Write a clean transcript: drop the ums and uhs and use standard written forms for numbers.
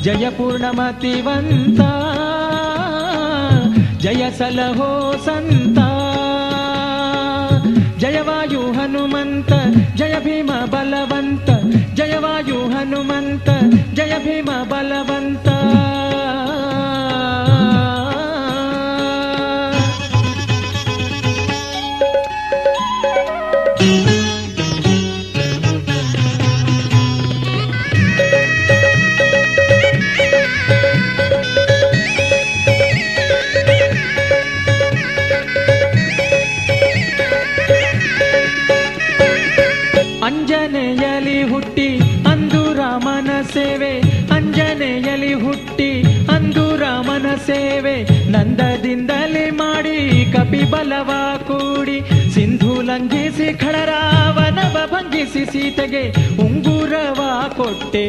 ಜಯ ಪೂರ್ಣಮತಿವಂತ ಜಯ ಸಲಹೋ ಸಂತ ಜಯವಾಯು ಹನುಮಂತ ಜಯ ಭೀಮ ಬಲವಂತ ಜಯವಾಯು ಹನುಮಂತ ಜಯ ಭೀಮ ಬಲವಂತ ಅಂಜನೆಯಲಿ ಹುಟ್ಟಿ ಅಂದು ರಾಮನ ಸೇವೆ ಅಂಜನೆಯಲಿ ಹುಟ್ಟಿ ಅಂದು ರಾಮನ ಸೇವೆ ನಂದದಿಂದಲೇ ಮಾಡಿ ಕಪಿಬಲವ ಕೂಡಿ ಸಿಂಧು ಲಂಘಿಸಿ ಖಳರಾವನವ ಭಂಗಿಸಿ ಸೀತೆಗೆ ಉಂಗುರವ ಕೊಟ್ಟೆ